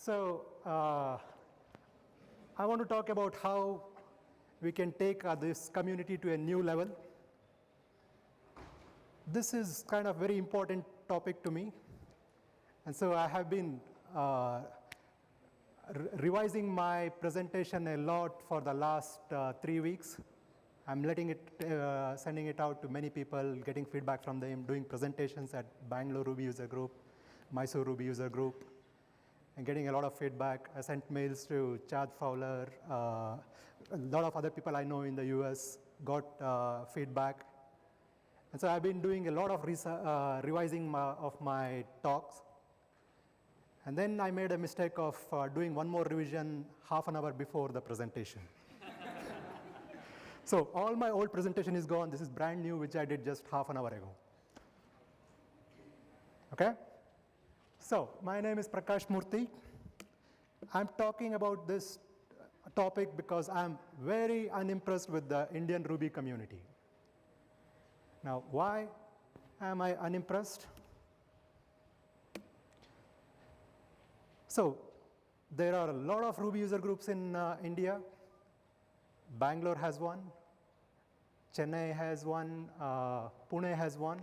So I want to talk about how we can take this community to a new level. This is kind of very important topic to me. And so I have been revising my presentation a lot for the last 3 weeks. I'm sending it out to many people, getting feedback from them, doing presentations at Bangalore Ruby User Group, Mysore Ruby User Group, and getting a lot of feedback. I sent mails to Chad Fowler, a lot of other people I know in the US got feedback. And so I've been doing a lot of revising of my talks. And then I made a mistake of doing one more revision half an hour before the presentation. So all my old presentation is gone. This is brand new, which I did just half an hour ago. Okay? So my name is Prakash Murthy. I'm talking about this topic because I'm very unimpressed with the Indian Ruby community. Now, why am I unimpressed? So there are a lot of Ruby user groups in India. Bangalore has one, Chennai has one, Pune has one,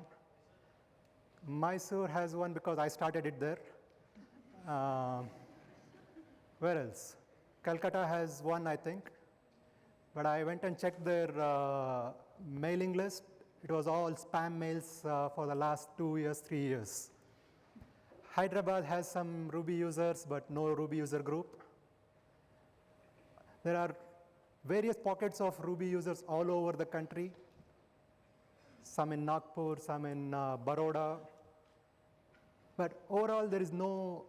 Mysore has one because I started it there. Where else? Calcutta has one, I think. But I went and checked their mailing list. It was all spam mails for the last 2 years, 3 years. Hyderabad has some Ruby users, but no Ruby user group. There are various pockets of Ruby users all over the country, some in Nagpur, some in Baroda. But overall, there is no,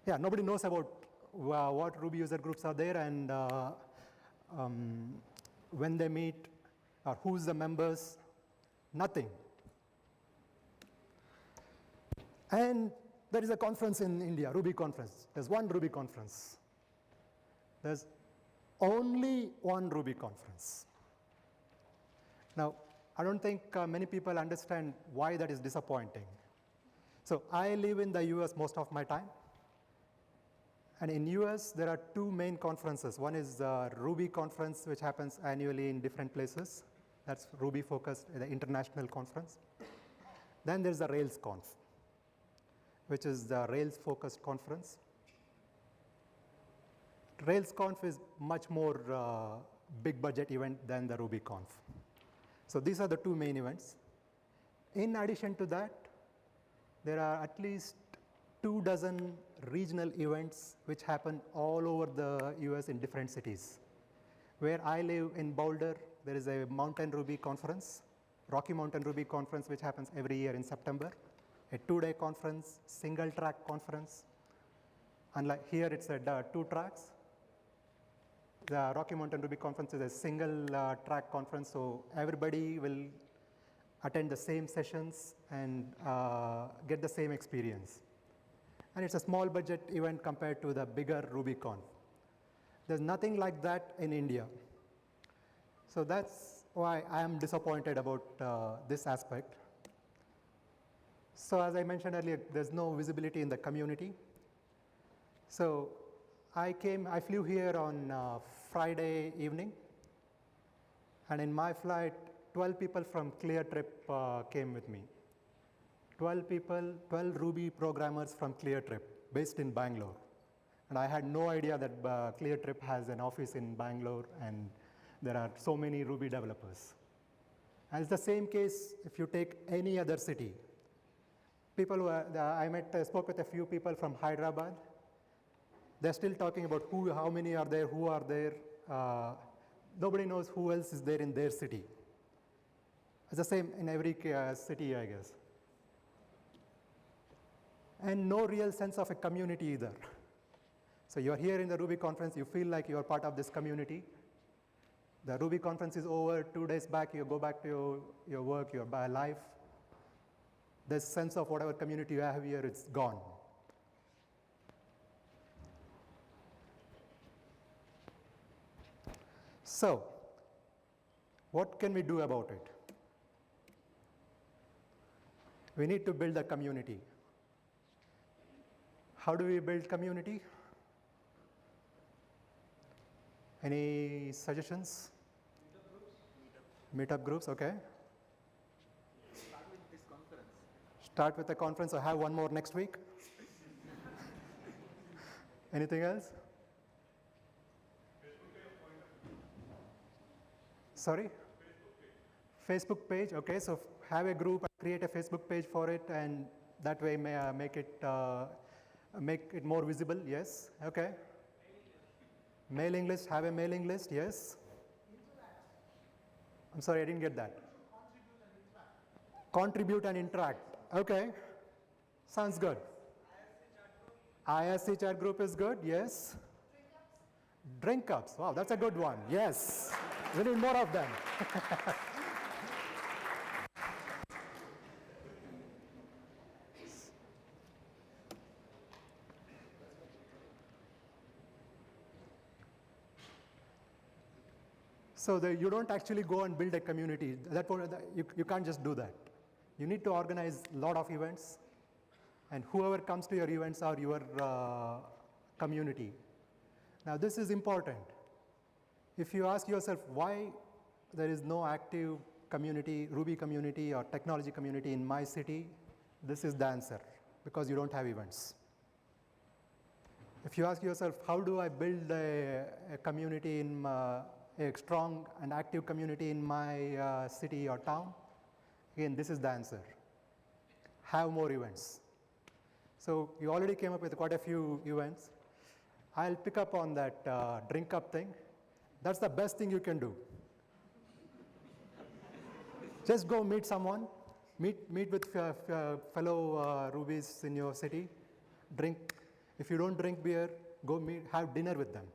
nobody knows about what Ruby user groups are there and when they meet or who's the members, nothing. And there is a conference in India, Ruby conference. There's one Ruby conference. There's only one Ruby conference. Now, I don't think many people understand why that is disappointing. So I live in the US most of my time. And in US, there are two main conferences. One is the Ruby conference, which happens annually in different places. That's Ruby focused, the international conference. Then there's the RailsConf, which is the Rails focused conference. RailsConf is much more big budget event than the RubyConf. So these are the two main events. In addition to that, there are at least 24 regional events which happen all over the US in different cities. Where I live in Boulder, there is a Mountain Ruby conference, Rocky Mountain Ruby conference, which happens every year in September. A 2-day conference, single track conference. Unlike here, it's 2 tracks. The Rocky Mountain Ruby conference is a single track conference, so everybody will attend the same sessions and get the same experience. And it's a small budget event compared to the bigger RubyConf. There's nothing like that in India. So that's why I am disappointed about this aspect. So as I mentioned earlier, there's no visibility in the community. So I flew here on Friday evening. And in my flight, 12 people from ClearTrip came with me. 12 people, 12 Ruby programmers from ClearTrip, based in Bangalore. And I had no idea that ClearTrip has an office in Bangalore and there are so many Ruby developers. And it's the same case if you take any other city. People who I spoke with a few people from Hyderabad. They're still talking about how many are there, who are there. Nobody knows who else is there in their city. It's the same in every city, I guess. And no real sense of a community either. So you're here in the Ruby conference, you feel like you're part of this community. The Ruby conference is over, 2 days back, you go back to your work, your life. The sense of whatever community you have here, it's gone. So, what can we do about it? We need to build a community. How do we build community? Any suggestions? Meetup groups, okay. Start with this conference. Start with the conference, or have one more next week. Anything else? Sorry? Facebook page, okay, so have a group, create a Facebook page for it, and that way make it more visible, yes, okay. Mailing list, have a mailing list, yes. I'm sorry, I didn't get that. Contribute and interact, okay. Sounds good. ISC chat group is good, yes. Drink cups, wow, that's a good one, yes. We need more of them. So you don't actually go and build a community. You can't just do that. You need to organize a lot of events, and whoever comes to your events are your community. Now this is important. If you ask yourself why there is no active community, Ruby community or technology community in my city, this is the answer, because you don't have events. If you ask yourself, how do I build a community in a strong and active community in my city or town? Again, this is the answer. Have more events. So you already came up with quite a few events. I'll pick up on that drink up thing. That's the best thing you can do. Just go meet someone, meet with fellow Rubies in your city, drink. If you don't drink beer, go have dinner with them.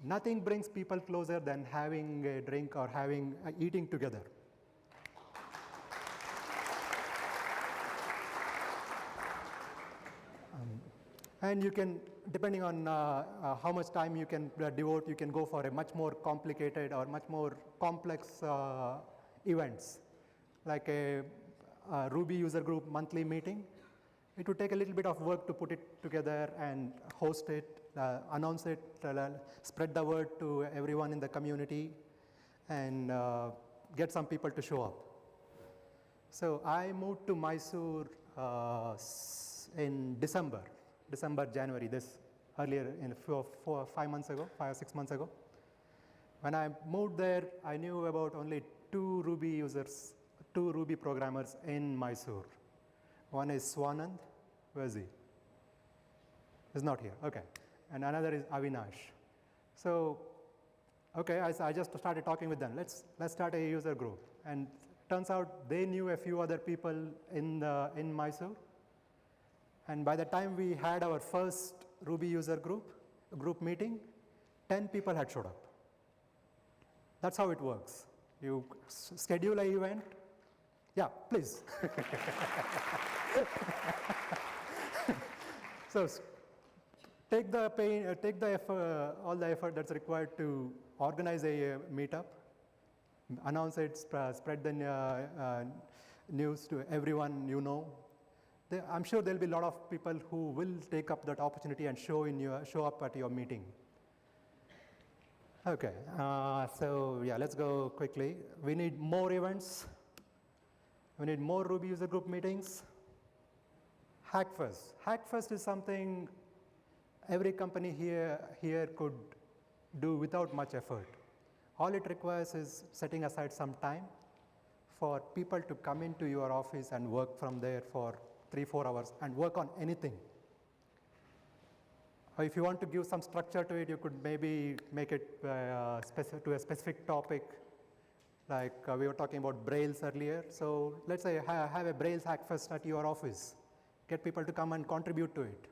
Nothing brings people closer than having a drink or eating together. And you can, depending on how much time you can devote, you can go for a much more complicated or much more complex events, like a Ruby user group monthly meeting. It would take a little bit of work to put it together and host it, announce it, spread the word to everyone in the community, and get some people to show up. So I moved to Mysore in December, January, earlier in 5 months ago, 5 or 6 months ago. When I moved there, I knew about only 2 Ruby users, 2 Ruby programmers in Mysore. One is Swanand. Where is he? He's not here, okay. And another is Avinash. So, okay, I just started talking with them. Let's start a user group. And turns out they knew a few other people in Mysore. And by the time we had our first Ruby user group meeting, 10 people had showed up. That's how it works. You schedule an event. Yeah, please. So take the pain, take the effort, all the effort that's required to organize a meetup, announce it, spread the news to everyone you know. I'm sure there'll be a lot of people who will take up that opportunity and show up at your meeting. Okay, so yeah, let's go quickly. We need more events. We need more Ruby user group meetings. Hackfest. Hackfest is something every company here could do without much effort. All it requires is setting aside some time for people to come into your office and work from there for 3-4 hours and work on anything. Or if you want to give some structure to it, you could maybe make it to a specific topic. Like we were talking about Brails earlier. So let's say have a Brails Hackfest at your office. Get people to come and contribute to it.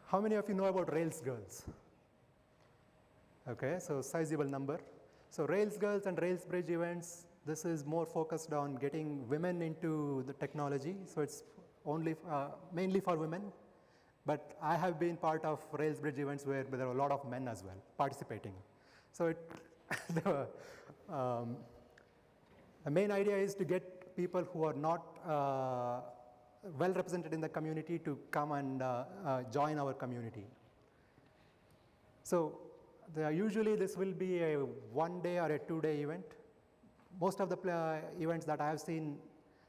How many of you know about RAILSGIRLS? Okay, so sizable number. So RAILSGIRLS and RAILSBRIDGE events, this is more focused on getting women into the technology. So it's only mainly for women. But I have been part of RAILSBRIDGE events where there are a lot of men as well participating. So The main idea is to get people who are not well represented in the community to come and join our community. So usually this will be a 1 day or a 2 day event. Most of the events that I have seen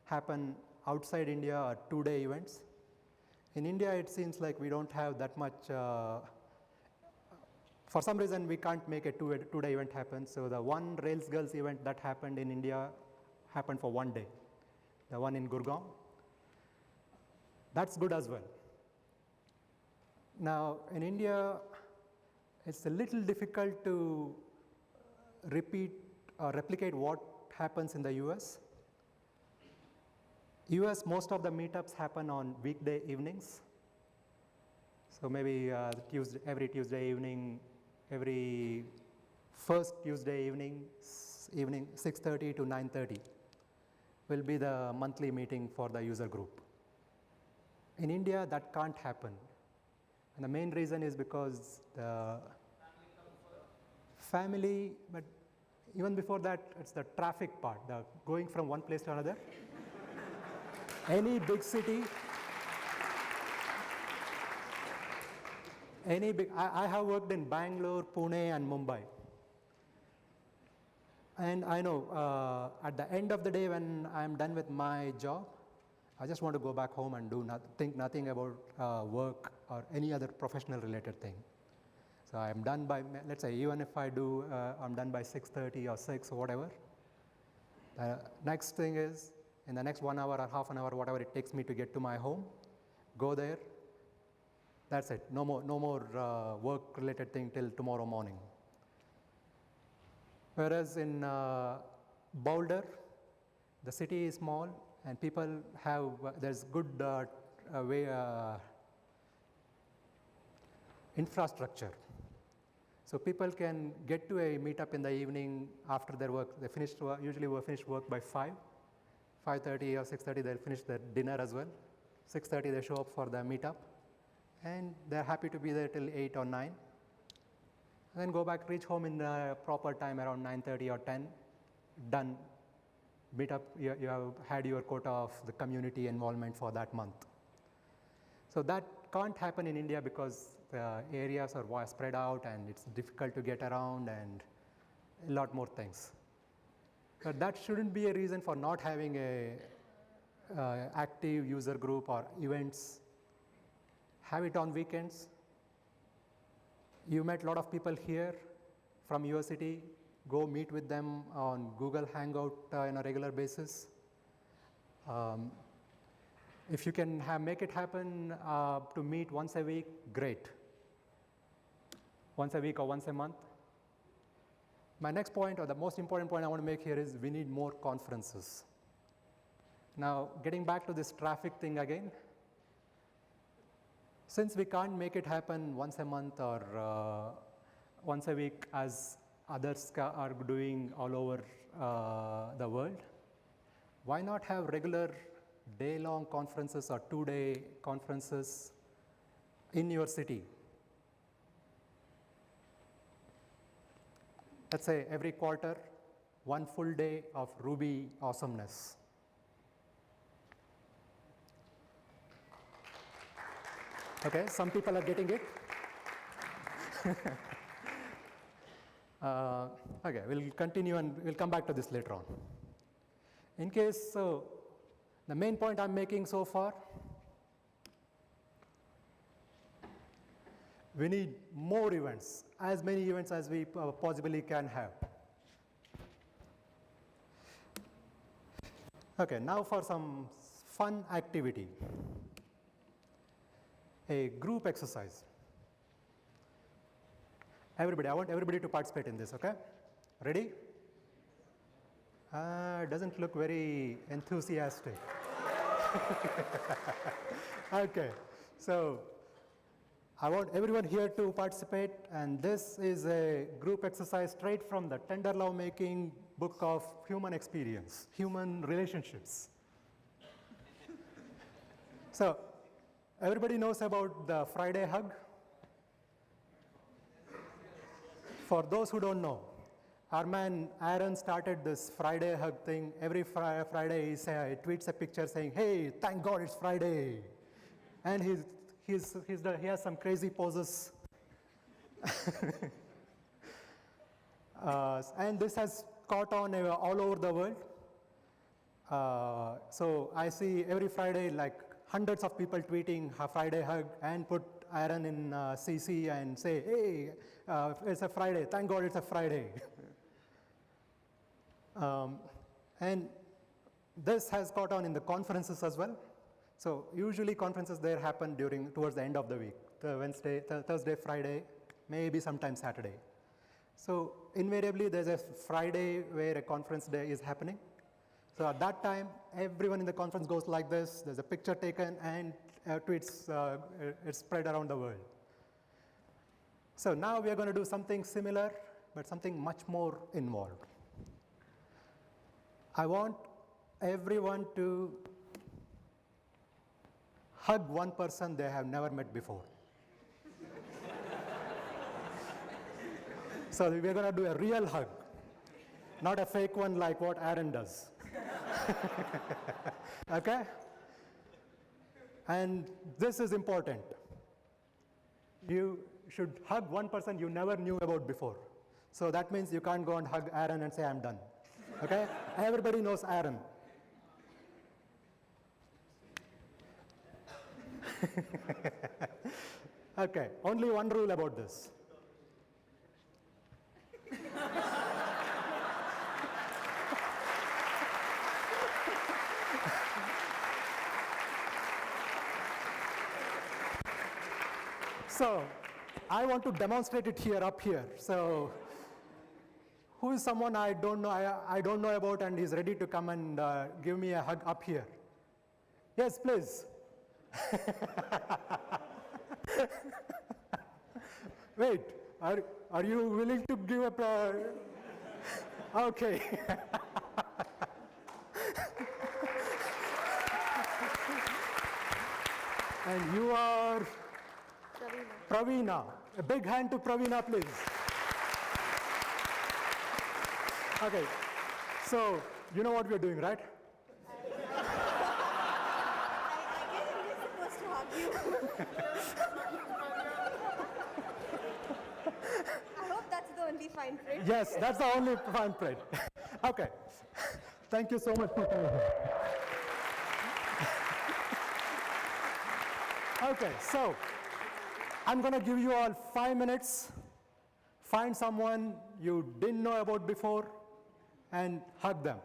happen outside India are 2 day events. In India, it seems like we don't have that much, for some reason we can't make a 2 day event happen. So the one RailsGirls event that happened in India happened for 1 day, the one in Gurgaon. That's good as well. Now in India, it's a little difficult to repeat or replicate what happens in the US. US, most of the meetups happen on weekday evenings. So maybe every Tuesday evening, every first Tuesday evening 6:30 to 9:30 will be the monthly meeting for the user group. In India, that can't happen. And the main reason is because the family, but even before that, it's the traffic part, the going from one place to another. Any big city, I have worked in Bangalore, Pune, and Mumbai. And I know at the end of the day when I'm done with my job, I just want to go back home and think nothing about work or any other professional related thing. So I'm done by, let's say, even if I do, I'm done by 6:30 or 6 or whatever. Next thing is, in the next 1 hour or half an hour, whatever it takes me to get to my home, go there. That's it. No more work-related thing till tomorrow morning. Whereas in Boulder, the city is small and people have, there's good infrastructure. So people can get to a meetup in the evening after their work. They usually finish work by 5:30 or 6:30, they'll finish their dinner as well. 6:30 they show up for the meetup and they're happy to be there till 8 or 9. And then go back, reach home in the proper time around 9:30 or 10, done. Meetup, you have had your quota of the community involvement for that month. So that can't happen in India because the areas are spread out and it's difficult to get around and a lot more things. But that shouldn't be a reason for not having a active user group or events. Have it on weekends. You met a lot of people here from your city. Go meet with them on Google Hangout on a regular basis. If you can make it happen to meet once a week, great. Once a week or once a month. My next point, or the most important point I want to make here, is we need more conferences. Now, getting back to this traffic thing again, since we can't make it happen once a month or once a week as others are doing all over the world, why not have regular day-long conferences or 2-day conferences in your city? Let's say every quarter, 1 full day of Ruby awesomeness. Okay, some people are getting it. Okay, we'll continue and we'll come back to this later on. In case, so the main point I'm making so far, we need more events, as many events as we possibly can have. Okay, now for some fun activity. A group exercise. Everybody, I want everybody to participate in this, okay? Ready? Doesn't look very enthusiastic. Okay, so I want everyone here to participate, and this is a group exercise straight from the Tender Love Making book of human experience, human relationships. So, everybody knows about the Friday hug? For those who don't know, Our man Aaron started this Friday hug thing. Every Friday he tweets a picture saying, "Hey, thank God it's Friday," and he has some crazy poses. And this has caught on all over the world. So I see every Friday like hundreds of people tweeting a Friday hug and put Aaron in CC and say, "Hey, it's a Friday. Thank God it's a Friday." And this has caught on in the conferences as well. So usually conferences there happen towards the end of the week, the Wednesday, Thursday, Friday, maybe sometimes Saturday. So invariably there's a Friday where a conference day is happening. So at that time, everyone in the conference goes like this. There's a picture taken and tweets, it's spread around the world. So now we are going to do something similar, but something much more involved. I want everyone to hug one person they have never met before. So we're going to do a real hug, not a fake one like what Aaron does. Okay? And this is important. You should hug one person you never knew about before. So that means you can't go and hug Aaron and say, "I'm done." Okay? Everybody knows Aaron. Okay, only one rule about this. So I want to demonstrate it up here. So who is someone I don't know about and is ready to come and give me a hug up here? Yes, please. Wait, are you willing to give up? Okay. And you are? Pravina. A big hand to Pravina, please. Okay, so you know what we're doing, right? I guess I'm supposed to hug you. I hope that's the only fine print. Yes, that's the only fine print. Okay, thank you so much for coming here. Okay, so I'm going to give you all 5 minutes. Find someone you didn't know about before and hug them.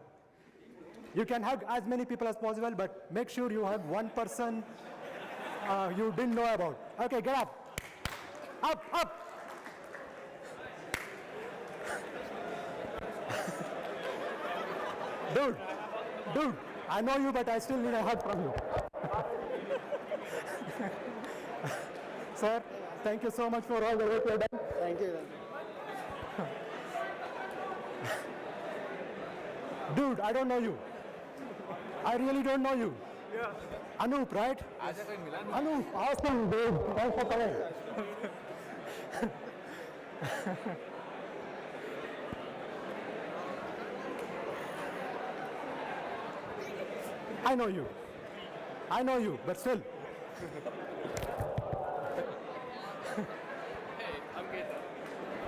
You can hug as many people as possible, but make sure you hug one person you didn't know about. Okay, get up. Up, up. Dude, I know you, but I still need a hug from you. Sir, thank you so much for all the work you've done. Thank you. Dude, I don't know you. I really don't know you. Yeah. Anup, right? Anup, awesome, dude. Thanks for coming. I know you, but still. Hey, I'm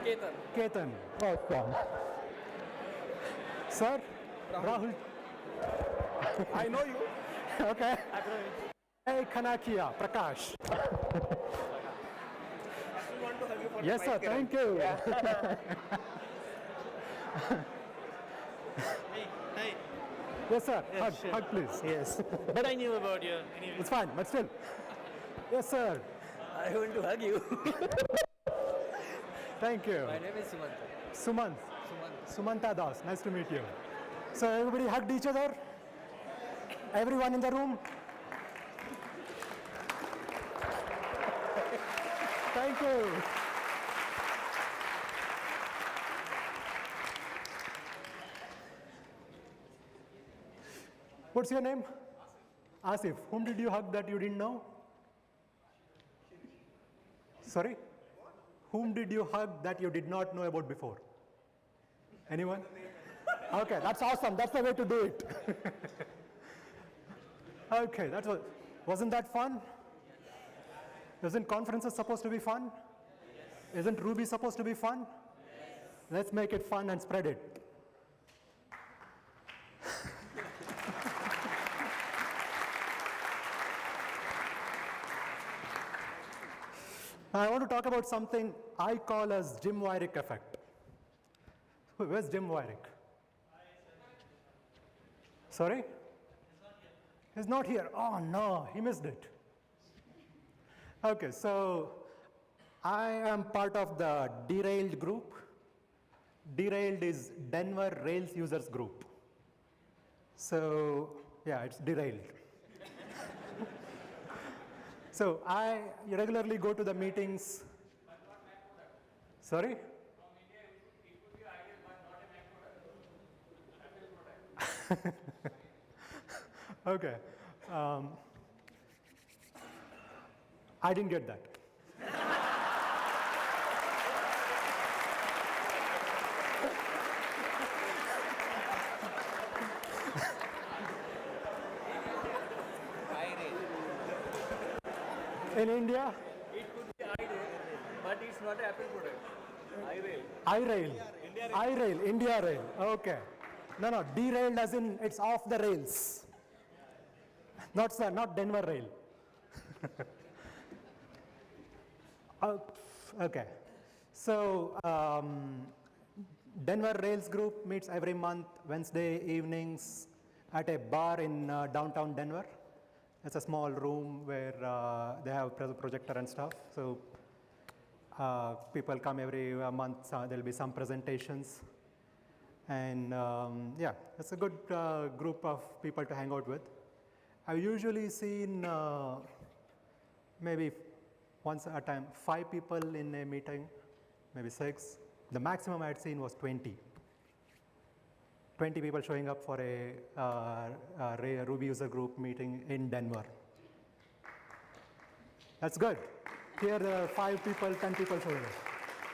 Ketan. Ketan, awesome. Sir, Rahul. I know you. Okay. Hey, Kanakia, Prakash. Want to hug you for Yes, the sir, mic, thank you. Hey. Yes, sir, Yeah, hug, sure. hug, please. Yes. But I knew about you anyway. It's fine, but still. Yes, sir. I want to hug you. Thank you. My name is Sumant. Sumanta Das, nice to meet you. So everybody hugged each other? Everyone in the room? Thank you. What's your name? Asif. Whom did you hug that you didn't know? Sorry? Whom did you hug that you did not know about before? Anyone? Okay, that's awesome. That's the way to do it. Okay, wasn't that fun? Isn't conferences supposed to be fun? Isn't Ruby supposed to be fun? Let's make it fun and spread it. I want to talk about something I call as Jim WEIRICH effect. Where's Jim WEIRICH? Sorry? He's not here. Oh no, he missed it. Okay, so I am part of the Derailed group. Derailed is Denver Rails Users Group. So yeah, it's derailed. So I regularly go to the meetings. Sorry? Okay. I didn't get that. In India? It could be iRail, but it's not an Apple product. iRail. iRail, India Rail. Okay. No, derailed as in it's off the rails. Not Denver Rail. Okay. So Denver Rails Group meets every month, Wednesday evenings at a bar in downtown Denver. It's a small room where they have a projector and stuff. So people come every month. There'll be some presentations. And yeah, it's a good group of people to hang out with. I've usually seen maybe once at a time 5 people in a meeting, maybe 6. The maximum I had seen was 20. 20 people showing up for a Ruby user group meeting in Denver. That's good. Here there are 5 people, 10 people showing up.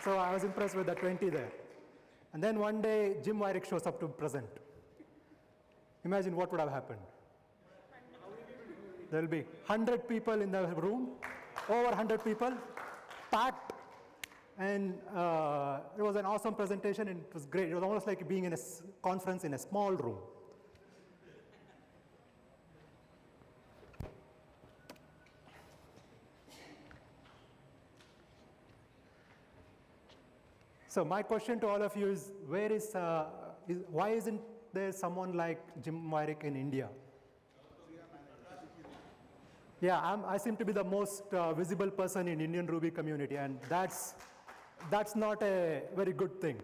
So I was impressed with the 20 there. And then one day, Jim WEIRICH shows up to present. Imagine what would have happened. There will be 100 people in the room, over 100 people, packed. And it was an awesome presentation, and it was great. It was almost like being in a conference in a small room. So my question to all of you is, why isn't there someone like Jim WEIRICH in India? Yeah, I seem to be the most visible person in Indian Ruby community, and that's not a very good thing.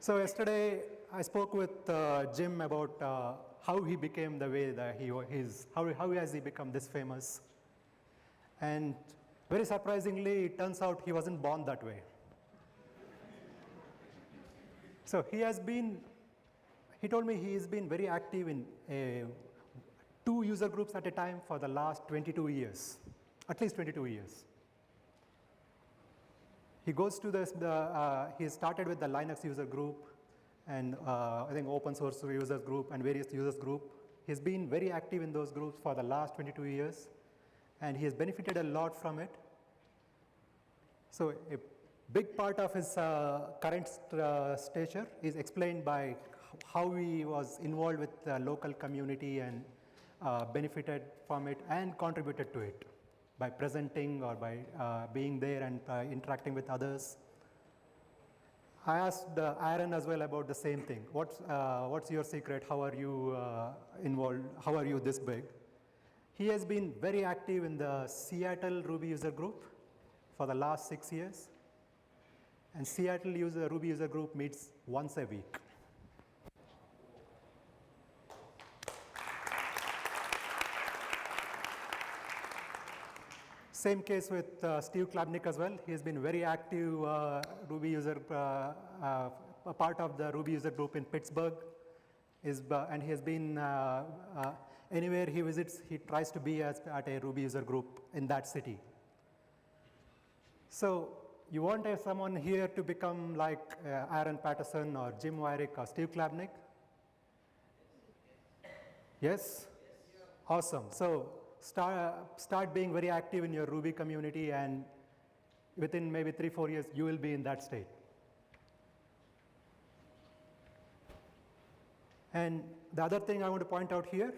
So yesterday, I spoke with Jim about how he became the way that he is, how has he become this famous. And very surprisingly, it turns out he wasn't born that way. So he told me he has been very active in 2 user groups at a time for the last 22 years, at least 22 years. He goes to he started with the Linux user group and I think open source users group and various users group. He's been very active in those groups for the last 22 years and he has benefited a lot from it. So a big part of his current stature is explained by how he was involved with the local community and benefited from it and contributed to it by presenting or by being there and interacting with others. I asked Aaron as well about the same thing. What's your secret? How are you involved? How are you this big? He has been very active in the Seattle Ruby user group for the last 6 years. And Seattle Ruby user group meets once a week. Same case with Steve Klabnik as well. He has been very active Ruby user, a part of the Ruby user group in Pittsburgh. And he has been, anywhere he visits, he tries to be at a Ruby user group in that city. So you want someone here to become like Aaron Patterson or Jim WEIRICH or Steve Klabnik? Yes? Awesome. So start being very active in your Ruby community, and within maybe 3-4 years, you will be in that state. And the other thing I want to point out here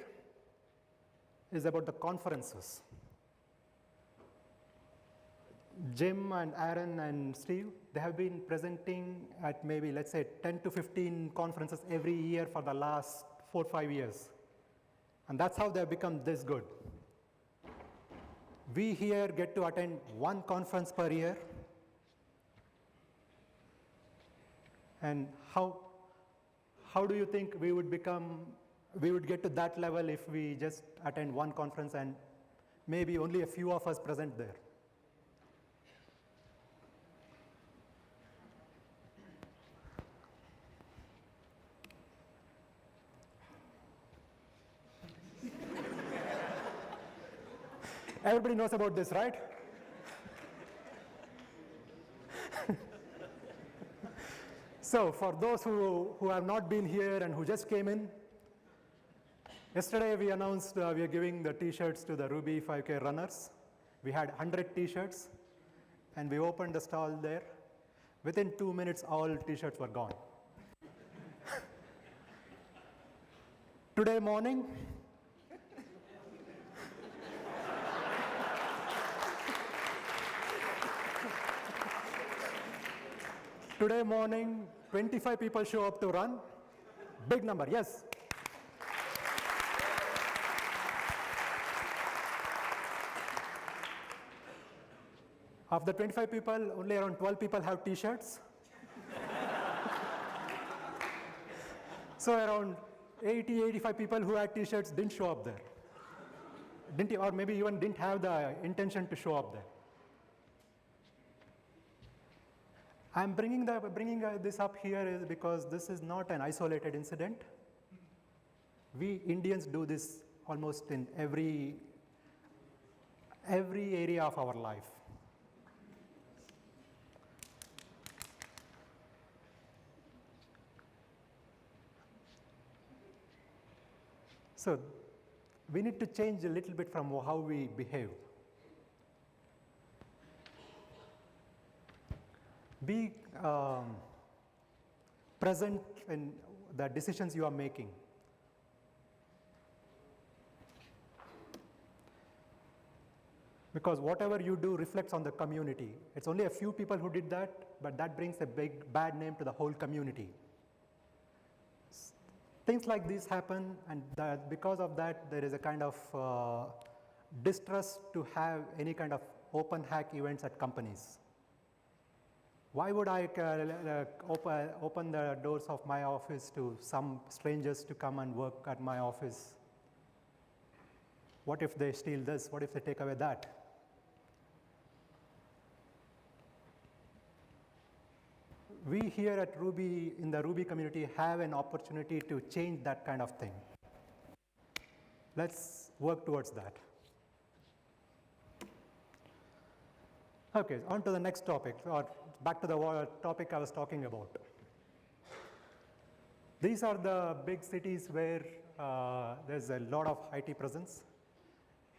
is about the conferences. Jim and Aaron and Steve, they have been presenting at maybe, let's say, 10 to 15 conferences every year for the last 4 or 5 years. And that's how they've become this good. We here get to attend 1 conference per year. And how do you think we would get to that level if we just attend 1 conference and maybe only a few of us present there? Everybody knows about this, right? So for those who have not been here and who just came in, yesterday we announced we are giving the t-shirts to the Ruby 5K runners. We had 100 t-shirts, and we opened the stall there. Within 2 minutes, all t-shirts were gone. Today morning, Today morning, 25 people show up to run. Big number, yes. Of the 25 people, only around 12 people have t-shirts. So around 80-85 people who had t-shirts didn't show up there. Or maybe even didn't have the intention to show up there. I'm bringing this up here is because this is not an isolated incident. We Indians do this almost in every area of our life. So we need to change a little bit from how we behave. Be present in the decisions you are making. Because whatever you do reflects on the community. It's only a few people who did that, but that brings a big bad name to the whole community. Things like this happen, and because of that, there is a kind of distrust to have any kind of open hack events at companies. Why would I open the doors of my office to some strangers to come and work at my office? What if they steal this? What if they take away that? We here at Ruby, in the Ruby community, have an opportunity to change that kind of thing. Let's work towards that. Okay, on to the next topic, or back to the topic I was talking about. These are the big cities where there's a lot of IT presence.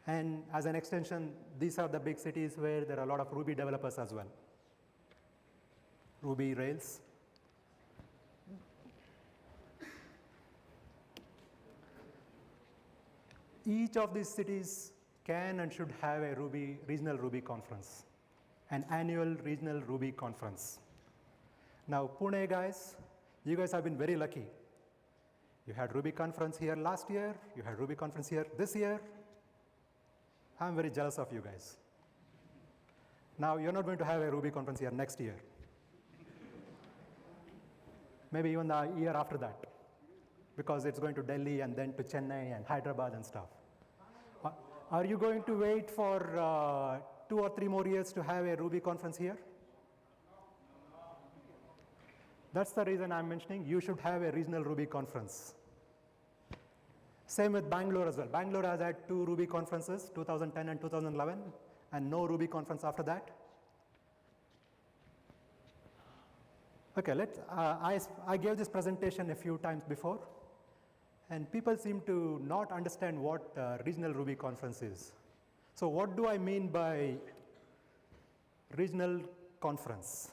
And as an extension, these are the big cities where there are a lot of Ruby developers as well. Ruby Rails. Each of these cities can and should have a regional Ruby conference, an annual regional Ruby conference. Now, Pune guys, you guys have been very lucky. You had Ruby conference here last year, you had Ruby conference here this year. I'm very jealous of you guys. Now, you're not going to have a Ruby conference here next year. Maybe even the year after that, because it's going to Delhi and then to Chennai and Hyderabad and stuff. Are you going to wait for 2 or 3 more years to have a Ruby conference here? That's the reason I'm mentioning you should have a regional Ruby conference. Same with Bangalore as well. Bangalore has had 2 Ruby conferences, 2010 and 2011, and no Ruby conference after that. Okay, I gave this presentation a few times before, and people seem to not understand what regional Ruby conference is. So what do I mean by regional conference?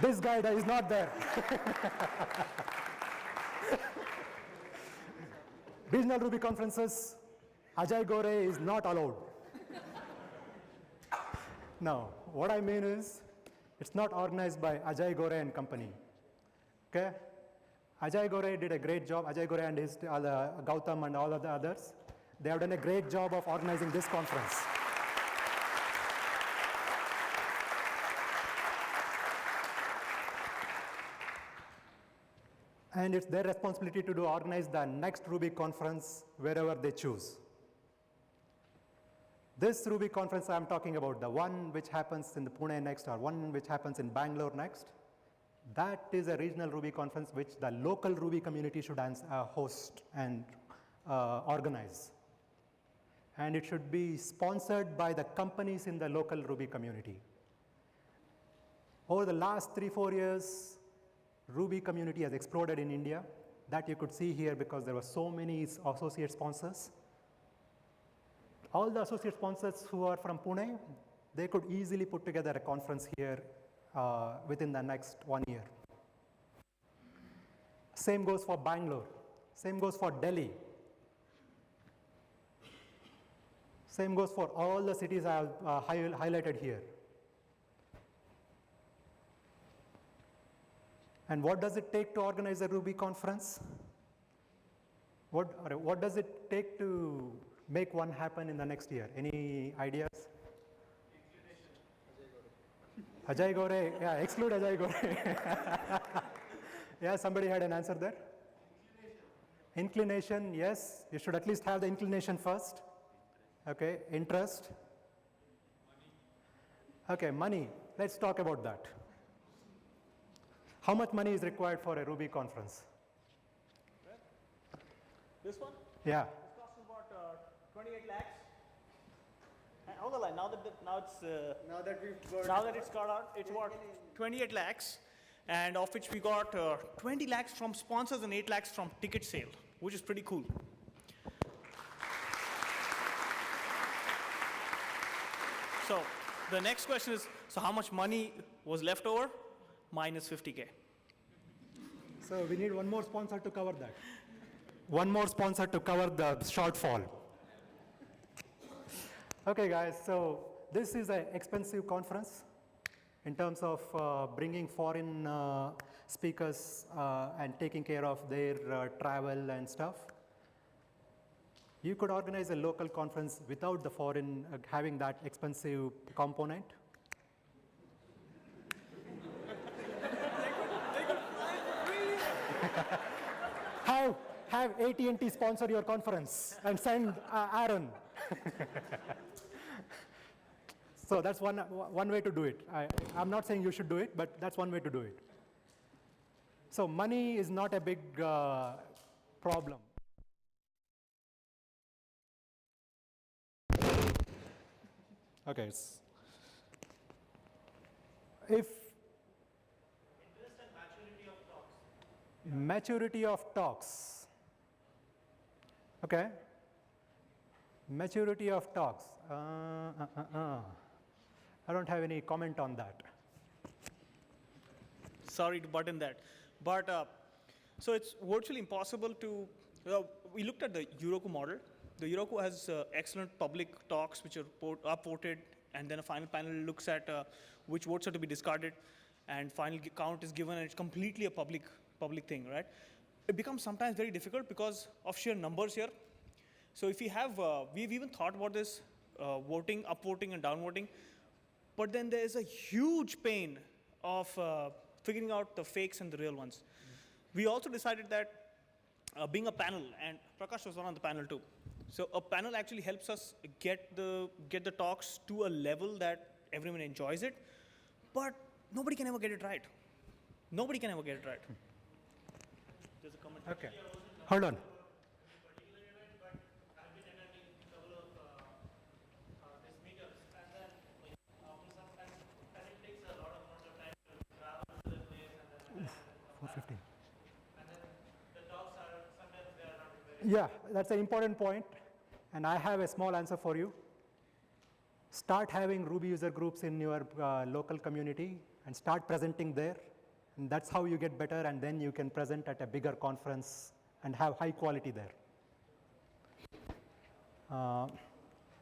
This guy is not there. Regional Ruby conferences, Ajay Gore is not allowed. No, what I mean is, it's not organized by Ajay Gore and company. Okay? Ajay Gore did a great job. Ajay Gore and his Gautam and all of the others, they have done a great job of organizing this conference. And it's their responsibility to organize the next Ruby conference wherever they choose. This Ruby conference I'm talking about, the one which happens in the Pune next or one which happens in Bangalore next, that is a regional Ruby conference which the local Ruby community should host and organize. And it should be sponsored by the companies in the local Ruby community. Over the last 3-4 years, Ruby community has exploded in India. That you could see here because there were so many associate sponsors. All the associate sponsors who are from Pune, they could easily put together a conference here within the next 1 year. Same goes for Bangalore. Same goes for Delhi. Same goes for all the cities I have highlighted here. And what does it take to organize a Ruby conference? What does it take to make one happen in the next year? Any ideas? Ajay Gore, yeah, exclude Ajay Gore. Yeah, somebody had an answer there? Inclination, yes, you should at least have the inclination first. Okay, interest. Okay, money, let's talk about that. How much money is required for a Ruby conference? This one? Yeah. This costs about 28 lakhs. And on the line, now that it's got out, it's what 28 lakhs, and of which we got 20 lakhs from sponsors and 8 lakhs from ticket sale, which is pretty cool. So the next question is, so how much money was left over? Minus 50K. So we need one more sponsor to cover that. One more sponsor to cover the shortfall. Okay, guys, so this is an expensive conference in terms of bringing foreign speakers and taking care of their travel and stuff. You could organize a local conference without the foreign having that expensive component. Have AT&T sponsor your conference and send Aaron. So that's one way to do it. I'm not saying you should do it, but that's one way to do it. So money is not a big problem. Okay. If Interest and maturity of talks. maturity of talks. Okay. Maturity of talks. I don't have any comment on that. Sorry to butt in that. But so it's virtually impossible to, we looked at the Euroku model. The Euroku has excellent public talks which are voted, and then a final panel looks at which votes are to be discarded, and final count is given, and it's completely a public thing, right? It becomes sometimes very difficult because of sheer numbers here. So if we have, we've even thought about this voting, upvoting and downvoting, but then there is a huge pain of figuring out the fakes and the real ones. We also decided that being a panel, and Prakash was on the panel too. So a panel actually helps us get the talks to a level that everyone enjoys it, but nobody can ever get it right. Nobody can ever get it right. There's a comment. Okay. Hold on. Yeah, that's an important point, and I have a small answer for you. Start having Ruby user groups in your local community and start presenting there. And that's how you get better, and then you can present at a bigger conference and have high quality there.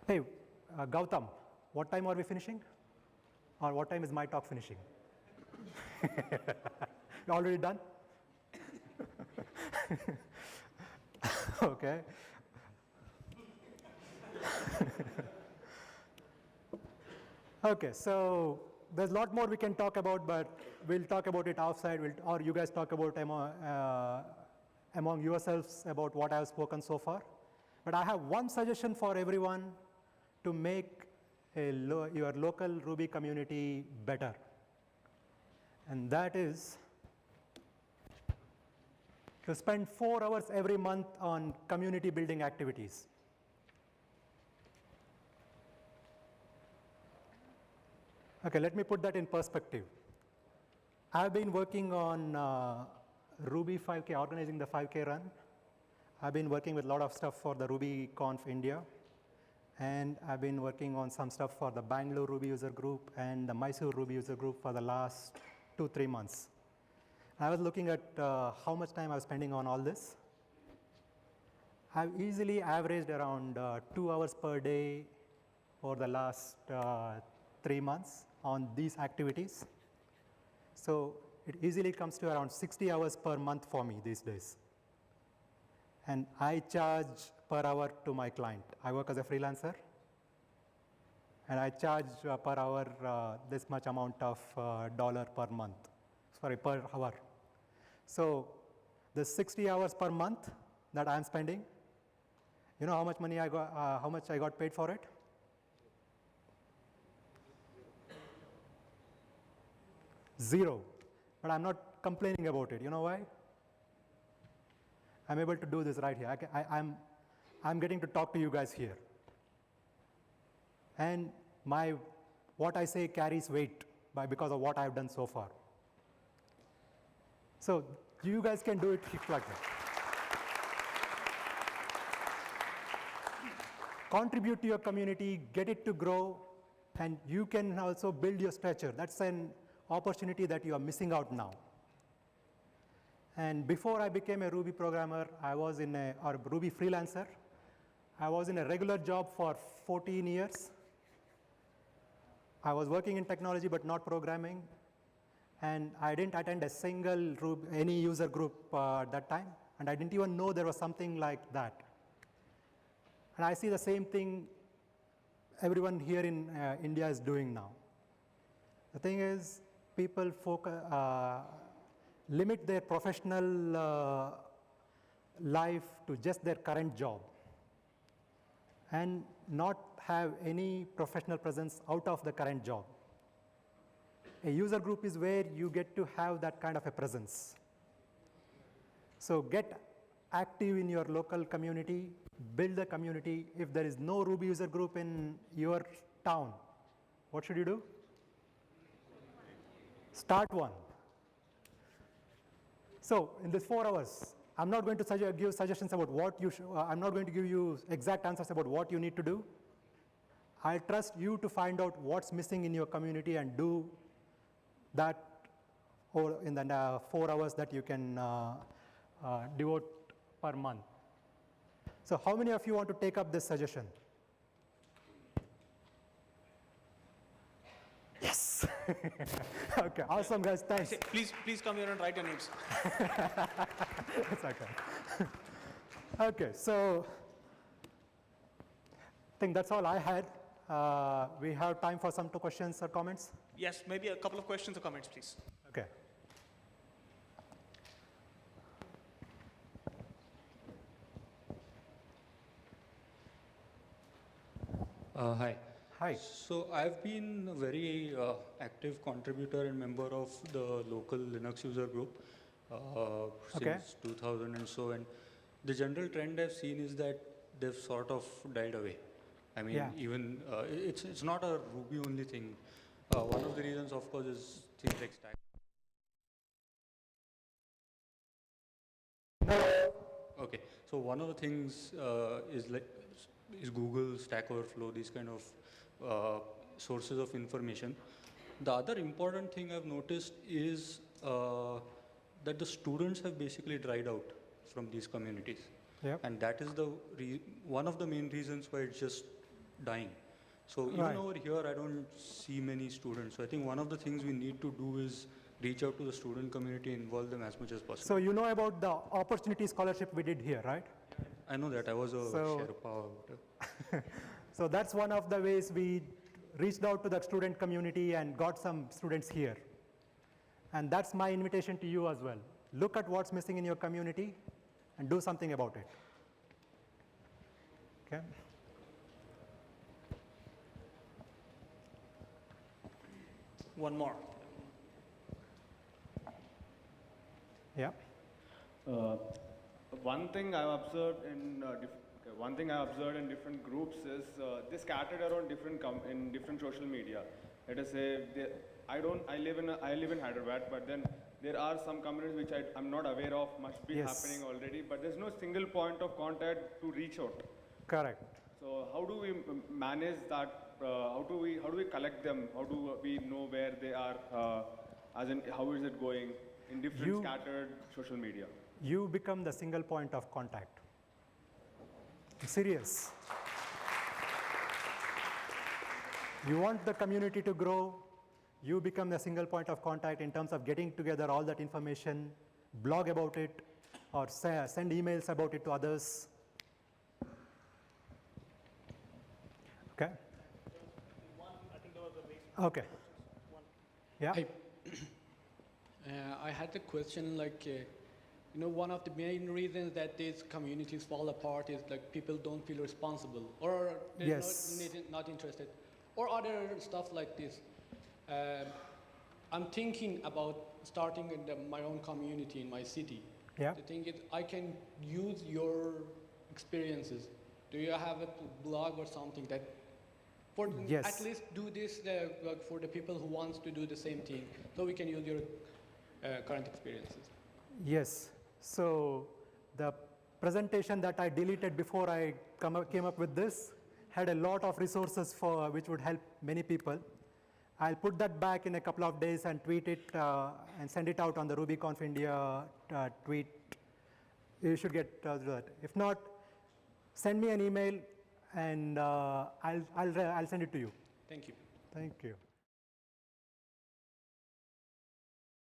Hey, Gautam, what time are we finishing? Or what time is my talk finishing? You already done? Okay. Okay, so there's a lot more we can talk about, but we'll talk about it outside, or you guys talk about among yourselves about what I've spoken so far. But I have one suggestion for everyone to make your local Ruby community better. And that is to spend 4 hours every month on community building activities. Okay, let me put that in perspective. I've been working on Ruby 5K, organizing the 5K run. I've been working with a lot of stuff for the RubyConf India, and I've been working on some stuff for the Bangalore Ruby user group and the Mysore Ruby user group for the last 2-3 months. I was looking at how much time I was spending on all this. I've easily averaged around 2 hours per day for the last 3 months on these activities. So it easily comes to around 60 hours per month for me these days. And I charge per hour to my client. I work as a freelancer, and I charge per hour this much amount of dollar per month, sorry, per hour. So the 60 hours per month that I'm spending, you know how much money I got, how much I got paid for it? Zero. But I'm not complaining about it. You know why? I'm able to do this right here. I'm getting to talk to you guys here. And what I say carries weight because of what I've done so far. So you guys can do it like that. Contribute to your community, get it to grow, and you can also build your stature. That's an opportunity that you are missing out now. And before I became a Ruby programmer, or Ruby freelancer, I was in a regular job for 14 years. I was working in technology but not programming, and I didn't attend a single any user group at that time, and I didn't even know there was something like that. And I see the same thing everyone here in India is doing now. The thing is, people limit their professional life to just their current job and not have any professional presence out of the current job. A user group is where you get to have that kind of a presence. So get active in your local community, build a community. If there is no Ruby user group in your town, what should you do? Start one. So in this 4 hours, I'm not going to give suggestions about what you should, I'm not going to give you exact answers about what you need to do. I trust you to find out what's missing in your community and do that in the 4 hours that you can devote per month. So how many of you want to take up this suggestion? Yes. Okay, awesome guys, thanks. Please come here and write your names. It's okay. Okay, so I think that's all I had. We have time for some questions or comments. Yes, maybe a couple of questions or comments, please. Okay. Hi. Hi. So I've been a very active contributor and member of the local Linux user group since 2000 and so, and the general trend I've seen is that they've sort of died away. I mean, even it's not a Ruby only thing. One of the reasons, of course, is things like stack. Okay, So one of the things is Google, Stack Overflow, these kind of sources of information. The other important thing I've noticed is that the students have basically dried out from these communities. Yep. And that is one of the main reasons why it's just dying. So even Right. over here, I don't see many students. So I think one of the things we need to do is reach out to the student community, involve them as much as possible. So you know about the opportunity scholarship we did here, right? I know that. I was a So- Sherpa. So that's one of the ways we reached out to the student community and got some students here. And that's my invitation to you as well. Look at what's missing in your community and do something about it. Okay? One more. Yeah. One thing I've observed in different groups is they scattered around in different social media. Let us say I live in Hyderabad, but then there are some communities which I'm not aware of, must be Yes. happening already, but there's no single point of contact to reach out. Correct. So how do we manage that? How do we collect them? How do we know where they are? As in, how is it going in different scattered social media? You become the single point of contact. I'm serious. You want the community to grow, you become the single point of contact in terms of getting together all that information, blog about it, or send emails about it to others. Okay? Okay. Yeah? Hi. I had a question like, one of the main reasons that these communities fall apart is like people don't feel responsible or they're Yes. not interested or other stuff like this. I'm thinking about starting my own community in my city. Yeah. The thing is, I can use your experiences. Do you have a blog or something that Yes. at least do this like for the people who wants to do the same thing, so we can use your current experiences? Yes. So the presentation that I deleted before I came up with this had a lot of resources for which would help many people. I'll put that back in a couple of days and tweet it and send it out on the RubyConf India tweet. You should get that. If not, send me an email and I'll send it to you. Thank you. Thank you.